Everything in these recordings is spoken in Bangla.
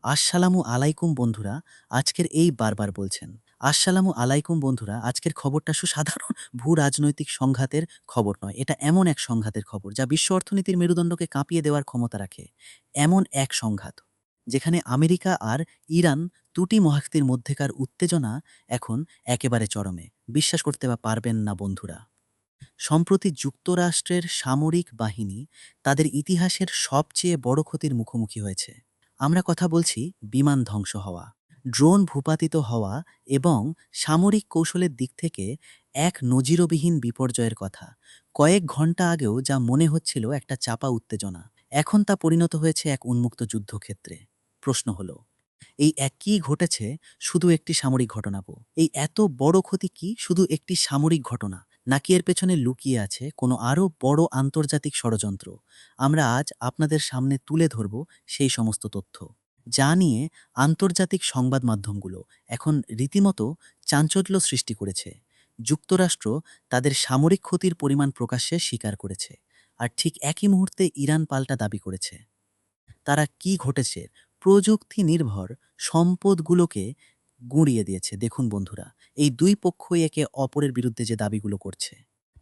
আসসালামু আলাইকুম বন্ধুরা, আজকের এই বারবার বলছেন। আসসালামু আলাইকুম বন্ধুরা, আজকের খবরটা সুসাধারণ ভূ-রাজনৈতিক সংঘাতের খবর নয়। এটা এমন এক সংঘাতের খবর যা বিশ্ব অর্থনীতির মেরুদণ্ডকে কাঁপিয়ে দেওয়ার ক্ষমতা রাখে। এমন এক সংঘাত, যেখানে আমেরিকা আর ইরান দুটি মহাশক্তির মধ্যেকার উত্তেজনা এখন একেবারে চরমে। বিশ্বাস করতে পারবেন না বন্ধুরা। সম্প্রতি যুক্তরাষ্ট্রের সামরিক বাহিনী তাদের ইতিহাসের সবচেয়ে বড় ক্ষতির মুখোমুখি হয়েছে। আমরা কথা বলছি বিমান ধ্বংস হওয়া, ড্রোন ভূপাতিত হওয়া এবং সামরিক কৌশলের দিক থেকে এক নজিরবিহীন বিপর্যয়ের কথা। কয়েক ঘন্টা আগেও যা মনে হচ্ছিল একটা চাপা উত্তেজনা, এখন তা পরিণত হয়েছে এক উন্মুক্ত যুদ্ধক্ষেত্রে। প্রশ্ন হলো, এই একই ঘটেছে শুধু একটি সামরিক ঘটনা? এই এত বড় ক্ষতি কি শুধু একটি সামরিক ঘটনা, নাকি এর পেছনে লুকিয়ে আছে কোনো আরও বড় আন্তর্জাতিক ষড়যন্ত্র? আমরা আজ আপনাদের সামনে তুলে ধরব সেই সমস্ত তথ্য, যা নিয়ে আন্তর্জাতিক সংবাদ মাধ্যমগুলো এখন রীতিমতো চাঞ্চল্য সৃষ্টি করেছে। যুক্তরাষ্ট্র তাদের সামরিক ক্ষতির পরিমাণ প্রকাশ্যে স্বীকার করেছে, আর ঠিক একই মুহূর্তে ইরান পাল্টা দাবি করেছে। তারা কি ঘটেছে? প্রযুক্তি নির্ভর সম্পদগুলোকে গুঁড়িয়ে দিয়েছে। দেখুন বন্ধুরা, এই দুই পক্ষই একে অপরের বিরুদ্ধে যে দাবিগুলো করছে,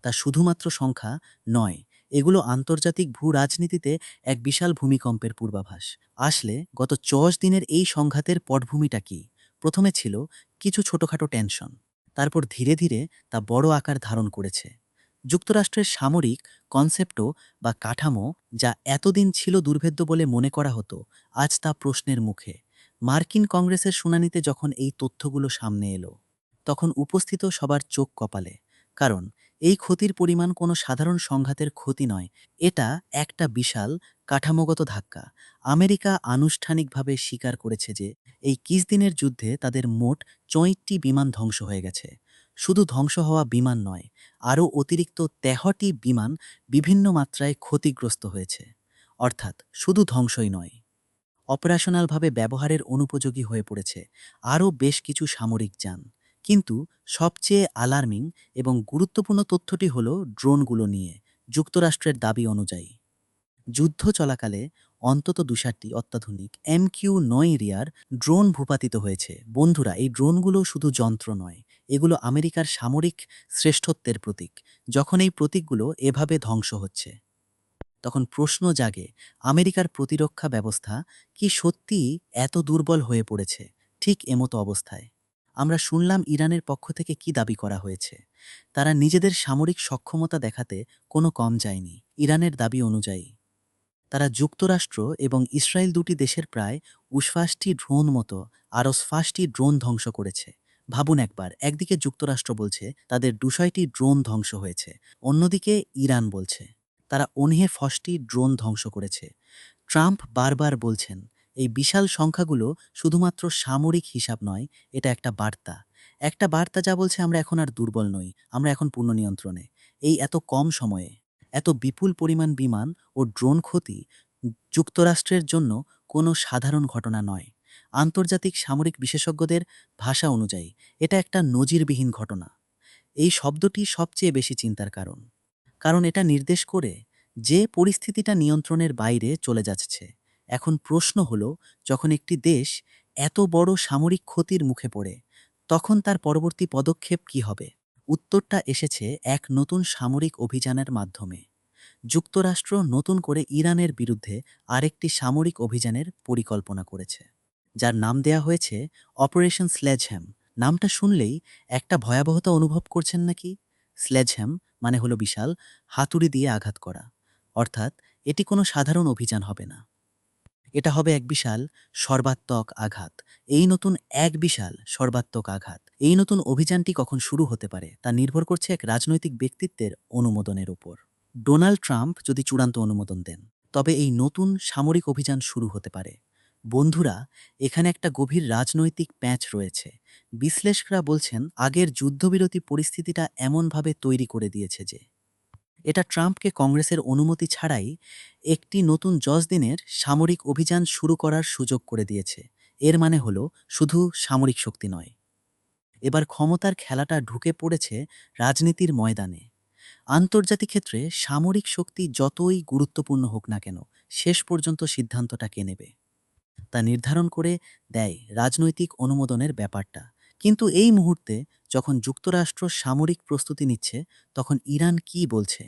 তা শুধুমাত্র সংখ্যা নয়, এগুলো আন্তর্জাতিক ভূ রাজনীতিতে এক বিশাল ভূমিকম্পের পূর্বাভাস। আসলে গত ১০ দিনের এই সংঘাতের পটভূমিটা কি? প্রথমে ছিল কিছু ছোটখাটো টেনশন, তারপর ধীরে ধীরে তা বড় আকার ধারণ করেছে। যুক্তরাষ্ট্রের সামরিক কনসেপ্টও বা কাঠামো, যা এতদিন ছিল দুর্ভেদ্য বলে মনে করা হতো, আজ তা প্রশ্নের মুখে। মার্কিন কংগ্রেসের শুনানিতে যখন এই তথ্যগুলো সামনে এলো, তখন উপস্থিত সবার চোখ কপালে। কারণ এই ক্ষতির পরিমাণ কোনো সাধারণ সংঘাতের ক্ষতি নয়, এটা একটা বিশাল কাঠামোগত ধাক্কা। আমেরিকা আনুষ্ঠানিকভাবে স্বীকার করেছে যে এই দিনের যুদ্ধে তাদের মোট ৬০টি বিমান ধ্বংস হয়ে গেছে। শুধু ধ্বংস হওয়া বিমান নয়, আরও অতিরিক্ত ১৩টি বিমান বিভিন্ন মাত্রায় ক্ষতিগ্রস্ত হয়েছে। অর্থাৎ শুধু ধ্বংসই নয়, অপারেশনালভাবে ব্যবহারের অনুপযোগী হয়ে পড়েছে আরও বেশ কিছু সামরিক যান। কিন্তু সবচেয়ে অ্যালার্মিং এবং গুরুত্বপূর্ণ তথ্যটি হল ড্রোনগুলো নিয়ে। যুক্তরাষ্ট্রের দাবি অনুযায়ী যুদ্ধ চলাকালে অন্তত ২-৭টি অত্যাধুনিক MQ-9 রিয়ার ড্রোন ভূপাতিত হয়েছে। বন্ধুরা, এই ড্রোনগুলো শুধু যন্ত্র নয়, এগুলো আমেরিকার সামরিক শ্রেষ্ঠত্বের প্রতীক। যখন এই প্রতীকগুলো এভাবে ধ্বংস হচ্ছে, তখন প্রশ্ন জাগে, আমেরিকার প্রতিরক্ষা ব্যবস্থা কি সত্যিই এত দুর্বল হয়ে পড়েছে? ঠিক এমতো অবস্থায় আমরা শুনলাম ইরানের পক্ষ থেকে কি দাবি করা হয়েছে। তারা নিজেদের সামরিক সক্ষমতা দেখাতে কোনো কম যায়নি। ইরানের দাবি অনুযায়ী তারা যুক্তরাষ্ট্র এবং ইসরায়েল দুটি দেশের প্রায় ৫০টি ড্রোন মতো আরও ৫টি ড্রোন ধ্বংস করেছে। ভাবুন একবার, একদিকে যুক্তরাষ্ট্র বলছে তাদের ২০০টি ড্রোন ধ্বংস হয়েছে, অন্যদিকে ইরান বলছে তারা ৪৯টি ড্রোন ধ্বংস করেছে। ট্রাম্প বারবার বলছেন এই বিশাল সংখ্যাগুলো শুধুমাত্র সামরিক হিসাব নয়, এটা একটা বার্তা। একটা বার্তা যা বলছে আমরা এখন আর দুর্বল নই, আমরা এখন পূর্ণ নিয়ন্ত্রণে। এই এত কম সময়ে এত বিপুল পরিমাণ বিমান ও ড্রোন ক্ষতি যুক্তরাষ্ট্রের জন্য কোনো সাধারণ ঘটনা নয়। আন্তর্জাতিক সামরিক বিশেষজ্ঞদের ভাষা অনুযায়ী এটা একটা নজিরবিহীন ঘটনা। এই শব্দটি সবচেয়ে বেশি চিন্তার কারণ, কারণ এটা নির্দেশ করে যে পরিস্থিতিটা নিয়ন্ত্রণের বাইরে চলে যাচ্ছে। এখন প্রশ্ন হলো, যখন একটি দেশ এত বড় সামরিক ক্ষতির মুখে পড়ে, তখন তার পরবর্তী পদক্ষেপ কি হবে? উত্তরটা এসেছে এক নতুন সামরিক অভিযানের মাধ্যমে। যুক্তরাষ্ট্র নতুন করে ইরানের বিরুদ্ধে আরেকটি সামরিক অভিযানের পরিকল্পনা করেছে, যার নাম দেয়া হয়েছে অপারেশন স্লেজহ্যাম। নামটা শুনলেই একটা ভয়াবহতা অনুভব করছেন নাকি? স্লেজহ্যাম মানে হলো বিশাল হাতুড়ি দিয়ে আঘাত করা। অর্থাৎ এটি কোনো সাধারণ অভিযান হবে না, এটা হবে এক বিশাল সর্বাত্মক আঘাত। এই নতুন এক বিশাল সর্বাত্মক আঘাত, এই নতুন অভিযানটি কখন শুরু হতে পারে তা নির্ভর করছে এক রাজনৈতিক ব্যক্তিত্বের অনুমোদনের উপর। ডোনাল্ড ট্রাম্প যদি চূড়ান্ত অনুমোদন দেন, তবে এই নতুন সামরিক অভিযান শুরু হতে পারে। বন্ধুরা, এখানে একটা গভীর রাজনৈতিক প্যাঁচ রয়েছে। বিশ্লেষকরা বলছেন আগের যুদ্ধবিরতি পরিস্থিতিটা এমনভাবে তৈরি করে দিয়েছে যে এটা ট্রাম্পকে কংগ্রেসের অনুমতি ছাড়াই একটি নতুন ১০ দিনের সামরিক অভিযান শুরু করার সুযোগ করে দিয়েছে। এর মানে হলো শুধু সামরিক শক্তি নয়, এবার ক্ষমতার খেলাটা ঢুকে পড়েছে রাজনীতির ময়দানে। আন্তর্জাতিক ক্ষেত্রে সামরিক শক্তি যতই গুরুত্বপূর্ণ হোক না কেন, শেষ পর্যন্ত সিদ্ধান্তটা কে নেবে? তা নির্ধারণ করে দেয় রাজনৈতিক অনুমোদনের ব্যাপারটা। কিন্তু এই মুহূর্তে যখন যুক্তরাষ্ট্র সামরিক প্রস্তুতি নিচ্ছে, তখন ইরান কি বলছে?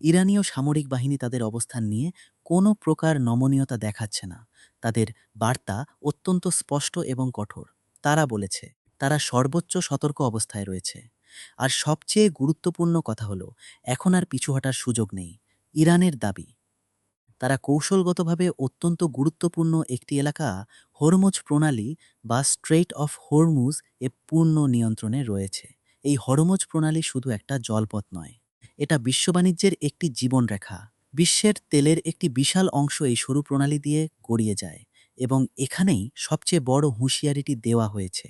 ইরানীয় সামরিক বাহিনী তাদের অবস্থান নিয়ে কোনো প্রকার নমনীয়তা দেখাচ্ছে না। তাদের বার্তা অত্যন্ত স্পষ্ট এবং কঠোর। তারা বলেছে তারা সর্বোচ্চ সতর্ক অবস্থায় রয়েছে। আর সবচেয়ে গুরুত্বপূর্ণ কথা হলো, এখন আর পিছু হটার সুযোগ নেই। ইরানের দাবি, তারা কৌশলগতভাবে অত্যন্ত গুরুত্বপূর্ণ একটি এলাকা, হরমুজ প্রণালী বা স্ট্রেইট অফ হরমুজ এ পূর্ণ নিয়ন্ত্রণে রয়েছে। এই হরমুজ প্রণালী শুধু একটা জলপথ নয়, এটা বিশ্ব বাণিজ্যের একটি জীবনরেখা। বিশ্বের তেলের একটি বিশাল অংশ এই সরু প্রণালী দিয়ে গড়িয়ে যায়, এবং এখানেই সবচেয়ে বড় হুঁশিয়ারিটি দেওয়া হয়েছে।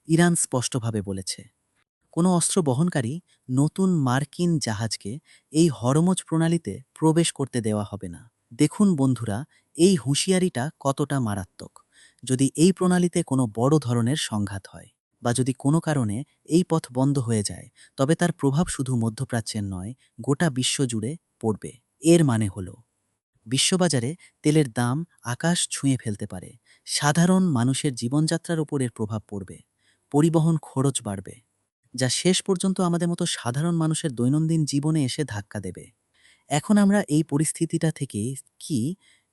ইরান স্পষ্টভাবে বলেছে, কোনো অস্ত্র বহনকারী নতুন মার্কিন জাহাজকে এই হরমুজ প্রণালীতে প্রবেশ করতে দেওয়া হবে না। দেখুন বন্ধুরা, এই হুঁশিয়ারিটা কতটা মারাত্মক। যদি এই প্রণালীতে কোনো বড় ধরনের সংঘাত হয়, বা যদি কোনো কারণে এই পথ বন্ধ হয়ে যায়, তবে তার প্রভাব শুধু মধ্যপ্রাচ্যের নয়, গোটা বিশ্ব জুড়ে পড়বে। এর মানে হলো, বিশ্ববাজারে তেলের দাম আকাশ ছুঁয়ে ফেলতে পারে। সাধারণ মানুষের জীবনযাত্রার উপর এর প্রভাব পড়বে। পরিবহন খরচ বাড়বে, যা শেষ পর্যন্ত আমাদের মতো সাধারণ মানুষের দৈনন্দিন জীবনে এসে ধাক্কা দেবে। এখন আমরা এই পরিস্থিতিটা থেকে কি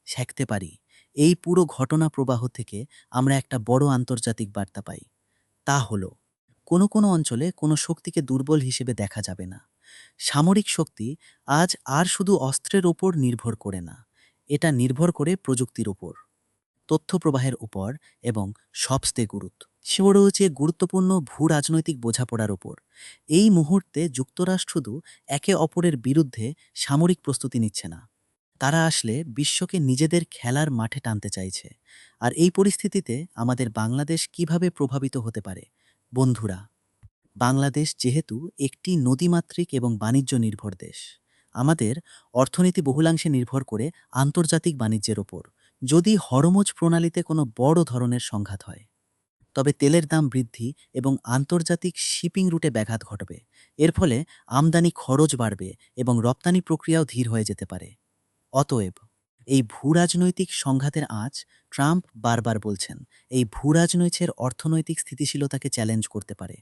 শিখতে পারি? এই পুরো ঘটনা প্রবাহ থেকে আমরা একটা বড় আন্তর্জাতিক বার্তা পাই। তা হলো, কোনো অঞ্চলে কোনো শক্তিকে দুর্বল হিসেবে দেখা যাবে না। সামরিক শক্তি আজ আর শুধু অস্ত্রের ওপর নির্ভর করে না, এটা নির্ভর করে প্রযুক্তির ওপর, তথ্য প্রবাহের উপর, এবং সবচেয়ে গুরুত্বপূর্ণ ভূ রাজনৈতিক বোঝাপড়ার উপর। এই মুহূর্তে যুক্তরাষ্ট্র শুধু একে অপরের বিরুদ্ধে সামরিক প্রস্তুতি নিচ্ছে না, তারা আসলে বিশ্বকে নিজেদের খেলার মাঠে টানতে চাইছে। আর এই পরিস্থিতিতে আমাদের বাংলাদেশ কিভাবে প্রভাবিত হতে পারে? বন্ধুরা, বাংলাদেশ যেহেতু একটি নদীমাতৃক এবং বাণিজ্য নির্ভর দেশ, আমাদের অর্থনীতি বহুলাংশে নির্ভর করে আন্তর্জাতিক বাণিজ্যের ওপর। যদি হরমুজ প্রণালীতে কোনো বড় ধরনের সংঘাত হয়, তবে তেলের দাম বৃদ্ধি এবং আন্তর্জাতিক শিপিং রুটে ব্যাঘাত ঘটবে। এর ফলে আমদানি খরচ বাড়বে এবং রপ্তানি প্রক্রিয়াও ধীর হয়ে যেতে পারে। অতএব এই ভূরাজনৈতিক সংঘাতের আঁচ, ট্রাম্প বারবার বলছেন, এই ভূরাজনৈতিক অর্থনৈতিক স্থিতিশীলতাকে চ্যালেঞ্জ করতে পারে।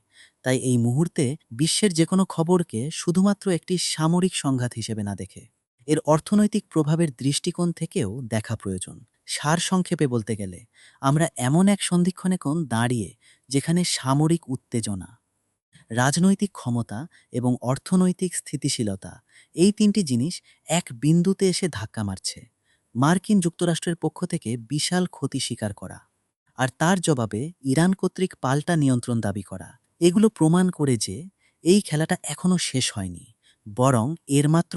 তাই এই মুহূর্তে বিশ্বের যে কোনো খবরকে শুধুমাত্র একটি সামরিক সংঘাত হিসেবে না দেখে, এর অর্থনৈতিক প্রভাবের দৃষ্টিকোণ থেকেও দেখা প্রয়োজন। সারসংক্ষেপে বলতে গেলে, আমরা এমন এক সন্ধিক্ষণে দাঁড়িয়ে যেখানে সামরিক উত্তেজনা, রাজনৈতিক ক্ষমতা এবং অর্থনৈতিক স্থিতিশীলতা, এই তিনটি জিনিস এক বিন্দুতে এসে ধাক্কা মারছে। মার্কিন যুক্তরাষ্ট্রের পক্ষ থেকে বিশাল ক্ষতি স্বীকার করা, আর তার জবাবে ইরান কর্তৃক পাল্টা নিয়ন্ত্রণ দাবি করা, এগুলো প্রমাণ করে যে এই খেলাটা এখনও শেষ হয়নি, বরং এর মাত্র